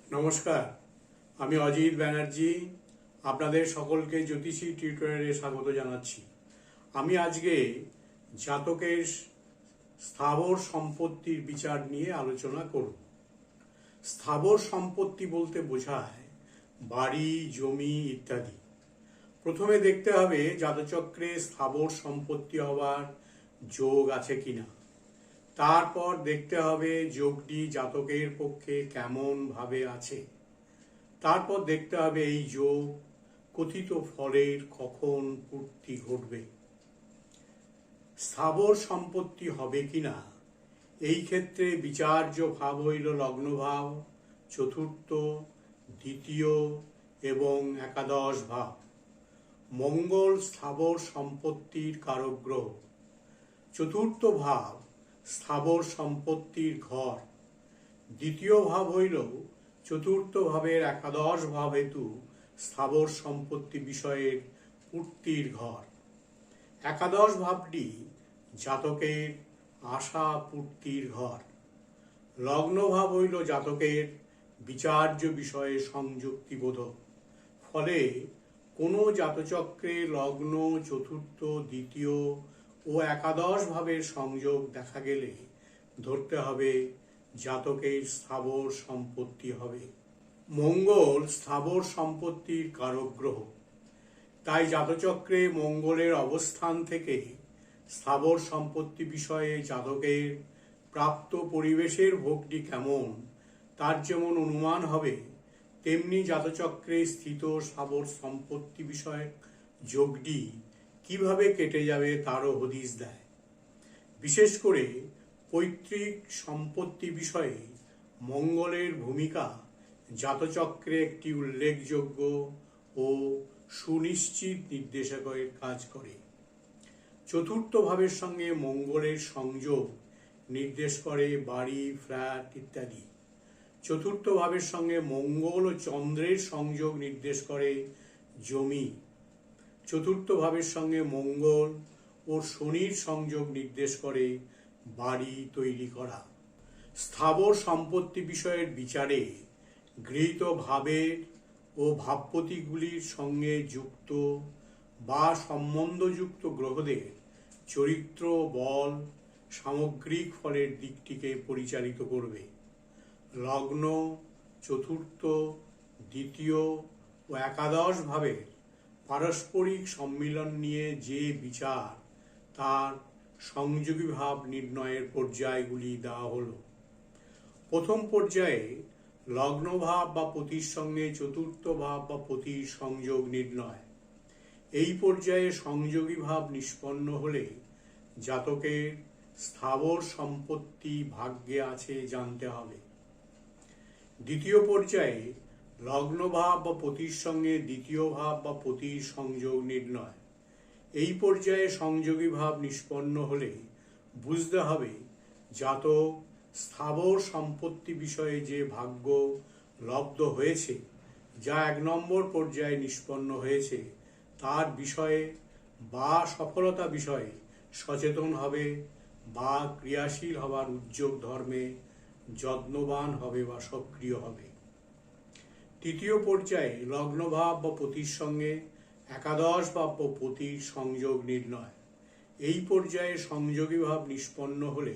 নমস্কার, আমি অজিত ব্যানার্জি আপনাদের সকলকে জ্যোতিষী টিউটোরিয়ালে স্বাগত জানাচ্ছি। আমি আজকে জাতকের স্থাবর সম্পত্তির বিচার নিয়ে আলোচনা করব। স্থাবর সম্পত্তি বলতে বোঝায় বাড়ি, জমি ইত্যাদি। প্রথমে দেখতে হবে জাতচক্রে স্থাবর সম্পত্তি হওয়ার যোগ আছে কিনা। তারপর দেখতে হবে যোগটি জাতকের পক্ষে কেমন ভাবে আছে। তারপর দেখতে হবে এই যোগ কথিত ফলের কখন পূর্তি ঘটবে। স্থাবর সম্পত্তি হবে কিনা এই ক্ষেত্রে বিচার্য ভাব হইল লগ্নভাব, চতুর্থ, দ্বিতীয় এবং একাদশ ভাব। মঙ্গল স্থাবর সম্পত্তির কারক গ্রহ। চতুর্থ ভাব স্থাবর সম্পত্তির ঘর। দ্বিতীয় ভাব হইল চতুর্থ ভাবের একাদশ ভাব হেতু স্থাবর সম্পত্তি বিষয়ের পূর্তির ঘর। একাদশ ভাবটি জাতকের আশা পূর্তির ঘর। লগ্ন ভাব হইল জাতকের বিচার্য বিষয়ে সংযুক্তিবোধক। ফলে কোনো জাতচক্রে লগ্ন, চতুর্থ, দ্বিতীয় ও একাদশ ভাবের সংযোগ দেখা গেলে ধরতে হবে জাতকের স্থাবর সম্পত্তি হবে। মঙ্গল স্থাবর সম্পত্তির কারক গ্রহ। তাই জাতচক্রে মঙ্গলের অবস্থান থেকে স্থাবর সম্পত্তি বিষয়ে জাতকের প্রাপ্ত পরিবেশের ভোগটি কেমন তার যেমন অনুমান হবে, তেমনি জাতচক্রে স্থিত স্থাবর সম্পত্তি বিষয়ক যোগটি কিভাবে কেটে যাবে তারও হদিশ দেয়। বিশেষ করে পৈতৃক সম্পত্তি বিষয়ে মঙ্গলের ভূমিকা জাতচক্রে একটি উল্লেখযোগ্য ও সুনিশ্চিত নির্দেশকের কাজ করে। চতুর্থ ভাবের সঙ্গে মঙ্গলের সংযোগ নির্দেশ করে বাড়ি, ফ্ল্যাট ইত্যাদি। চতুর্থ ভাবের সঙ্গে মঙ্গল ও চন্দ্রের সংযোগ নির্দেশ করে জমি। চতুর্থ ভাবের সঙ্গে মঙ্গল ও শনির সংযোগ নির্দেশ করে বাড়ি তৈরি করা। স্থাবর সম্পত্তি বিষয়ের বিচারে গৃহীত ভাবের ও ভাবপতিগুলির সঙ্গে যুক্ত বা সম্বন্ধযুক্ত গ্রহদের চরিত্র, বল, সামগ্রিক ফলের দিকটিকে পরিচালিত করবে। লগ্ন, চতুর্থ, দ্বিতীয় ও একাদশ ভাবের পারস্পরিক সম্মিলন নিয়ে যে বিচার তার সংযোগী ভাব নির্ণয়ের পর্যায়গুলি দেওয়া হলো। প্রথম পর্যায়ে লগ্নভাব বা পতির সঙ্গে চতুর্থ ভাব বা পতির সংযোগ নির্ণয়। এই পর্যায়ে সংযোগী ভাব নিষ্পন্ন হলে জাতকের স্থাবর সম্পত্তি ভাগ্যে আছে জানতে হবে। দ্বিতীয় পর্যায়ে লগ্নভাব বা পতির সঙ্গে দ্বিতীয় ভাব বা পতির সংযোগ নির্ণয়। এই পর্যায়ে সংযোগী ভাব নিষ্পন্ন হলে বুঝতে হবে জাতক স্থাবর সম্পত্তি বিষয়ে যে ভাগ্য লব্ধ হয়েছে, যা 1 নম্বর পর্যায়ে নিষ্পন্ন হয়েছে, তার বিষয়ে বা সফলতা বিষয়ে সচেতন হবে বা ক্রিয়াশীল হবার উদ্যোগ ধর্মে যত্নবান হবে বা সক্রিয় হবে। তৃতীয় পর্যায়ে লগ্নভাব বা পতির সঙ্গে একাদশ ভাব বা পতির সংযোগ নির্ণয়। এই পর্যায়ে সংযোগী ভাব নিষ্পন্ন হলে,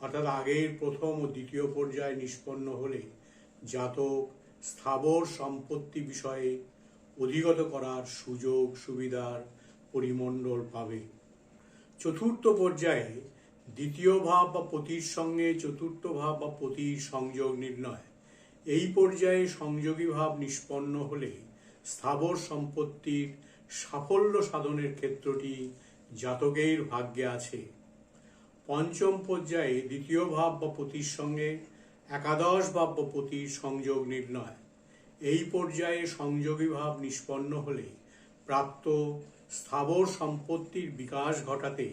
অর্থাৎ আগের প্রথম ও দ্বিতীয় পর্যায়ে নিষ্পন্ন হলে জাতক স্থাবর সম্পত্তি বিষয়ে অধিগত করার সুযোগ সুবিধার পরিমণ্ডল পাবে। চতুর্থ পর্যায়ে দ্বিতীয় ভাব বা পতির সঙ্গে চতুর্থ ভাব বা পতির সংযোগ নির্ণয়। এই পর্যায়ে সংযোগী ভাব নিষ্পন্ন হলে স্থাবর সম্পত্তির সাফল্য সাধনের ক্ষেত্রটি জাতকের ভাগ্যে আছে। পঞ্চম পর্যায়ে দ্বিতীয় ভাব বা পতির সঙ্গে একাদশ ভাব বা পতির সংযোগ নির্ণয়। এই পর্যায়ে সংযোগী ভাব নিষ্পন্ন হলে প্রাপ্ত স্থাবর সম্পত্তির বিকাশ ঘটাতে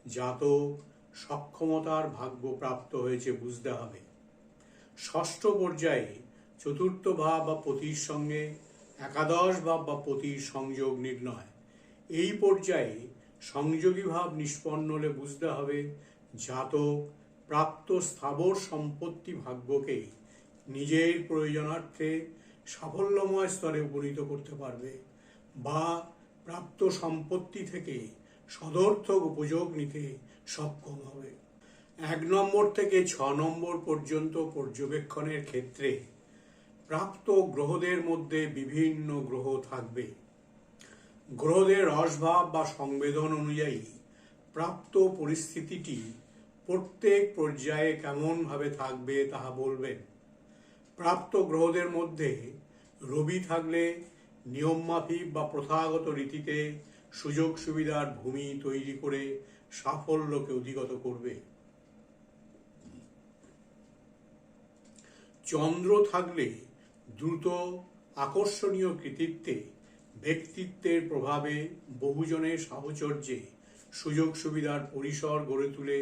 জাতক সক্ষমতার ভাগ্য প্রাপ্ত হয়েছে বুঝতে হবে। ষষ্ঠ পর্যায়ে চতুর্থ ভাব বা পতির সঙ্গে একাদশ ভাব বা পতির সংযোগ নির্ণয়। এই পর্যায়ে সংযোগী ভাব নিষ্পন্ন হলে বুঝতে হবে জাতক প্রাপ্ত স্থাবর সম্পত্তি ভাগ্যকে নিজের প্রয়োজনার্থে সাফল্যময় স্তরে উপনীত করতে পারবে বা প্রাপ্ত সম্পত্তি থেকে সদর্থক উপযোগ নিতে সক্ষম হবে। 1 নম্বর থেকে 6 নম্বর পর্যন্ত পর্যবেক্ষণের ক্ষেত্রে প্রাপ্ত গ্রহদের মধ্যে বিভিন্ন গ্রহ থাকবে। গ্রহদের রসভাব বা সংবেদন অনুযায়ী প্রাপ্ত পরিস্থিতিটি প্রত্যেক পর্যায়ে কেমনভাবে থাকবে তাহা বলবেন। প্রাপ্ত গ্রহদের মধ্যে রবি থাকলে নিয়মমাফিক বা প্রথাগত রীতিতে সুযোগ সুবিধার ভূমি তৈরি করে সাফল্যকে অধিগত করবে। চন্দ্র থাকলে দ্রুত আকর্ষণীয় কৃতিত্বে, ব্যক্তিত্বের প্রভাবে, বহুজনের সাহচর্যে সুযোগ সুবিধার পরিসর গড়ে তুলে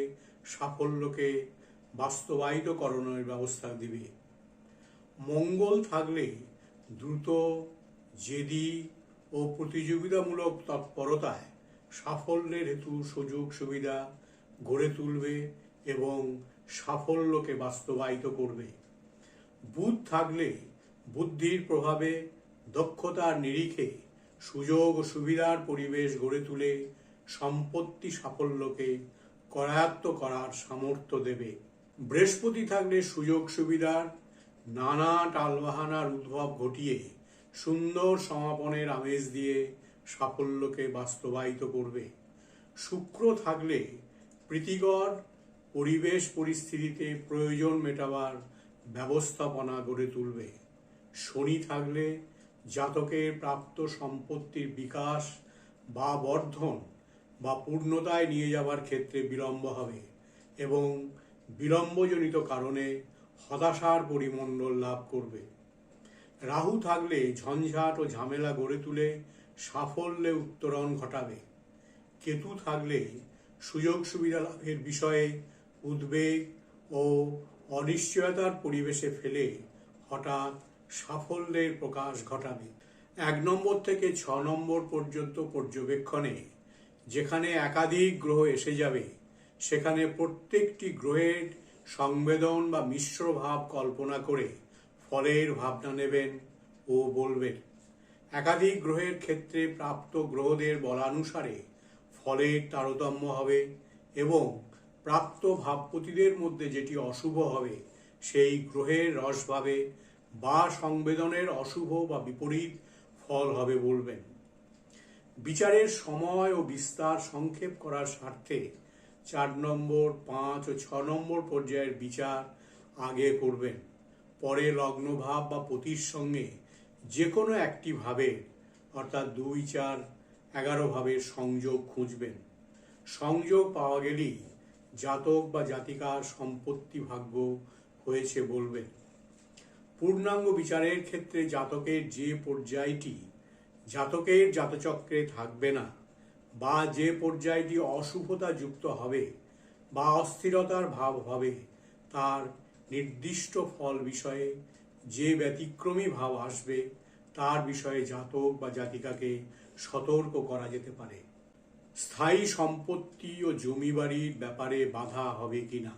সাফল্যকে বাস্তবায়িতকরণের ব্যবস্থা দিবে। মঙ্গল থাকলে দ্রুত, জেদি ও প্রতিযোগিতামূলক তৎপরতায় সাফল্যের হেতু সুযোগ সুবিধা গড়ে তুলবে এবং সাফল্যকে বাস্তবায়িত করবে। বুধ থাকলে বুদ্ধির প্রভাবে, দক্ষতার নিরিখে সুযোগ ও সুবিধার পরিবেশ গড়ে তুলে সম্পত্তি সাফল্যকে করায়ত্ত করার সামর্থ্য দেবে। বৃহস্পতি থাকলে সুযোগ সুবিধার নানা টালবাহানার উদ্ভব ঘটিয়ে সুন্দর সমাপনের আমেজ দিয়ে সাফল্যকে বাস্তবায়িত করবে। শুক্র থাকলে প্রীতিকর পরিবেশ পরিস্থিতিতে প্রয়োজন মেটাবার ব্যবস্থাপনা গড়ে তুলবে। শনি থাকলে জাতকের প্রাপ্ত সম্পত্তির বিকাশ বা বর্ধন বা পূর্ণতায় নিয়ে যাবার ক্ষেত্রে বিলম্ব হবে এবং বিলম্বজনিত কারণে হতাশার পরিমণ্ডল লাভ করবে। রাহু থাকলে ঝঞ্ঝাট ও ঝামেলা গড়ে তুলে সাফল্যে উত্তরণ ঘটাবে। কেতু থাকলে সুযোগ সুবিধা লাভের বিষয়ে উদ্বেগ ও অনিশ্চয়তার পরিবেশে ফেলে হঠাৎ সাফল্যের প্রকাশ ঘটাবে। 1 নম্বর থেকে 6 নম্বর পর্যন্ত পর্যবেক্ষণে যেখানে একাধিক গ্রহ এসে যাবে সেখানে প্রত্যেকটি গ্রহের সংবেদন বা মিশ্র ভাব কল্পনা করে ফলের ভাবনা নেবেন ও বলবেন। একাধিক গ্রহের ক্ষেত্রে প্রাপ্ত গ্রহদের বলানুসারে ফলের তারতম্য হবে এবং প্রাপ্ত ভাবপতিদের মধ্যে যেটি অশুভ হবে সেই গ্রহের রসভাবে বা সংবেদনের অশুভ বা বিপরীত ফল হবে বলবেন। বিচারের সময় ও বিস্তার সংক্ষেপ করার স্বার্থে 4 নম্বর, 5 ও 6 নম্বর পর্যায়ের বিচার আগে করবেন। পরে লগ্নভাব বা পতির সঙ্গে যে কোনো একটি ভাবের অর্থাৎ 2, 4, 11 ভাবের সংযোগ খুঁজবেন। সংযোগ পাওয়া গেলেই জাতক বা জাতিকার সম্পত্তি ভাগ্য হয়েছে বলবেন। পূর্ণাঙ্গ বিচারের ক্ষেত্রে জাতকের যে পর্যায়টি জাতকের জাতচক্রে থাকবে না বা যে পর্যায়টি অশুভতা যুক্ত হবে বা অস্থিরতার ভাব হবে তার নির্দিষ্ট ফল বিষয়ে যে ব্যতিক্রমী ভাব আসবে তার বিষয়ে জাতক বা জাতিকাকে সতর্ক করা যেতে পারে। স্থায়ী সম্পত্তি ও জমি বাড়ির ব্যাপারে বাধা হবে কিনা।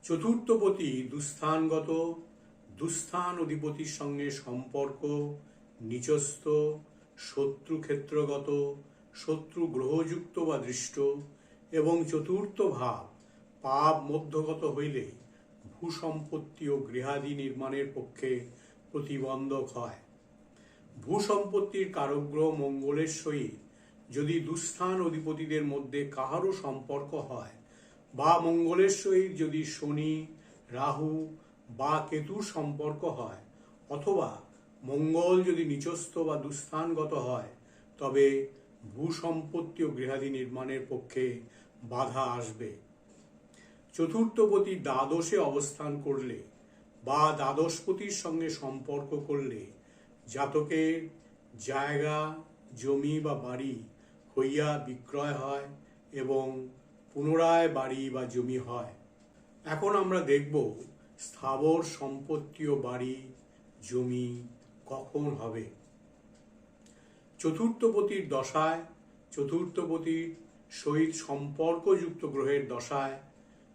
চতুর্থপতি দুস্থানগত, দুস্থান অধিপতির সঙ্গে সম্পর্ক নিচস্থ, শত্রুক্ষেত্রগত, শত্রু গ্রহযুক্ত বা দৃষ্ট এবং চতুর্থ ভাব পাপ মধ্যগত হইলে ভূসম্পত্তি ও গৃহাদি নির্মাণের পক্ষে প্রতিবন্ধক হয়। ভূসম্পত্তির কারক গ্রহ মঙ্গলের সহিত যদি দুস্থান অধিপতিদের মধ্যে কাহারও সম্পর্ক হয় বা মঙ্গলের সহিত যদি শনি, রাহু বা কেতুর সম্পর্ক হয় অথবা মঙ্গল যদি নিচস্থ বা দুস্থানগত হয় তবে ভূসম্পত্তি ও গৃহাদি নির্মাণের পক্ষে বাধা আসবে। চতুর্থপতি দ্বাদশে অবস্থান করলে বা দ্বাদশপতির সঙ্গে সম্পর্ক করলে জাতকের জায়গা, জমি বা বাড়ি হইয়া বিক্রয় হয় এবং পুনরায় বাড়ি বা জমি হয়। এখন আমরা দেখব স্থাবর সম্পত্তি ও বাড়ি, জমি কখন হবে। চতুর্থপতির দশায়, চতুর্থপতির সহিত সম্পর্কযুক্ত গ্রহের দশায়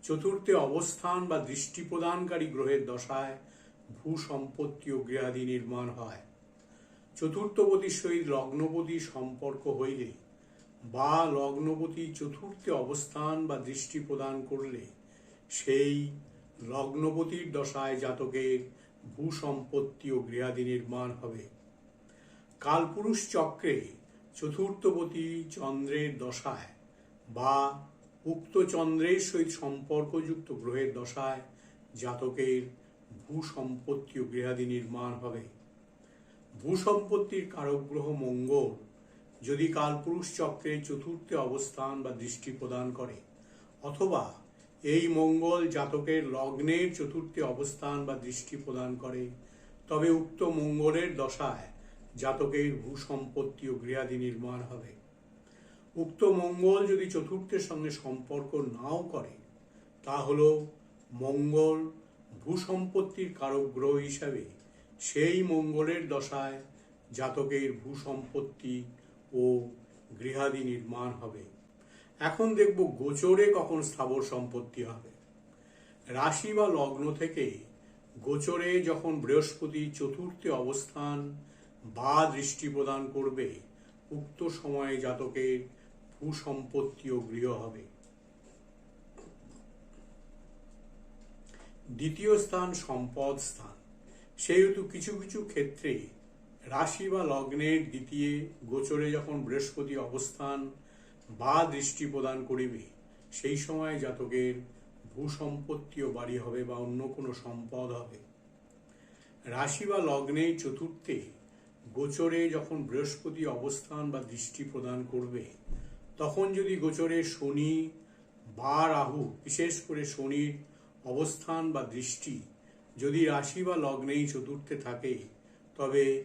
চতুর্থে অবস্থান বা দৃষ্টি প্রদানকারী গ্রহের দশায় ভূ সম্পত্তি ও গৃহাদি নির্মাণ হয়। চতুর্থপতির সহিত লগ্নপতি সম্পর্ক হইলে বা লগ্নপতি চতুর্থে অবস্থান বা দৃষ্টি প্রদান করলে সেই লগ্নপতির দশায় জাতকের ভূ সম্পত্তি ও গৃহাদি নির্মাণ হবে। কালপুরুষ চক্রে চতুর্থপতি চন্দ্রের দশায় বা উক্ত চন্দ্রের সহিত সম্পর্কযুক্ত গ্রহের দশায় জাতকের ভূ সম্পত্তি ও গৃহাদি নির্মাণ হবে। ভূ সম্পত্তির কারক গ্রহ মঙ্গল যদি কালপুরুষ চক্রে চতুর্থে অবস্থান বা দৃষ্টি প্রদান করে অথবা এই মঙ্গল জাতকের লগ্নের চতুর্থে অবস্থান বা দৃষ্টি প্রদান করে, তবে উক্ত মঙ্গলের দশায় জাতকের ভূ সম্পত্তি ও গৃহাদি নির্মাণ হবে। উক্ত মঙ্গল যদি চতুর্থের সঙ্গে সম্পর্ক নাও করে, তা হল মঙ্গল ভূ সম্পত্তির কারক গ্রহ হিসাবে সেই মঙ্গলের দশায় জাতকের ভূ সম্পত্তি ও গৃহাদি নির্মাণ হবে। এখন দেখব গোচরে কখন স্থাবর সম্পত্তি হবে। রাশি বা লগ্ন থেকে গোচরে যখন বৃহস্পতি চতুর্থে অবস্থান বা দৃষ্টি প্রদান করবে, উক্ত সময়ে জাতকের ভূ সম্পত্তি ও গৃহ হবে। দ্বিতীয় স্থান সম্পদ স্থান, সেহেতু কিছু কিছু ক্ষেত্রে রাশি বা লগ্নের দ্বিতীয় গোচরে যখন বৃহস্পতি অবস্থান বা দৃষ্টি প্রদান করিবে, সেই সময় জাতকের ভূ সম্পত্তি ও বাড়ি হবে বা অন্য কোনো সম্পদ হবে। রাশি বা লগ্নের চতুর্থে গোচরে যখন বৃহস্পতি অবস্থান বা দৃষ্টি প্রদান করবে, তখন যদি গোচরে শনি বা রাহু, বিশেষ করে শনির অবস্থান বা দৃষ্টি যদি রাশি বা লগ্নেই চতুর্থে থাকে, তবে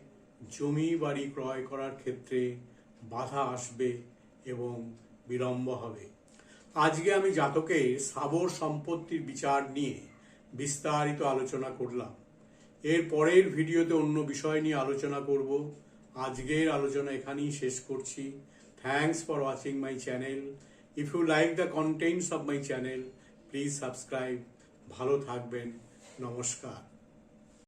জমি বাড়ি ক্রয় করার ক্ষেত্রে বাধা আসবে এবং বিলম্ব হবে। আজকে আমি জাতকের স্থাবর সম্পত্তির বিচার নিয়ে বিস্তারিত আলোচনা করলাম। এর পরের ভিডিওতে অন্য বিষয় নিয়ে আলোচনা করব। আজকের আলোচনা এখানেই শেষ করছি। Thanks for watching my channel. If you like the contents of my channel, please subscribe. ভালো থাকবেন। নমস্কার।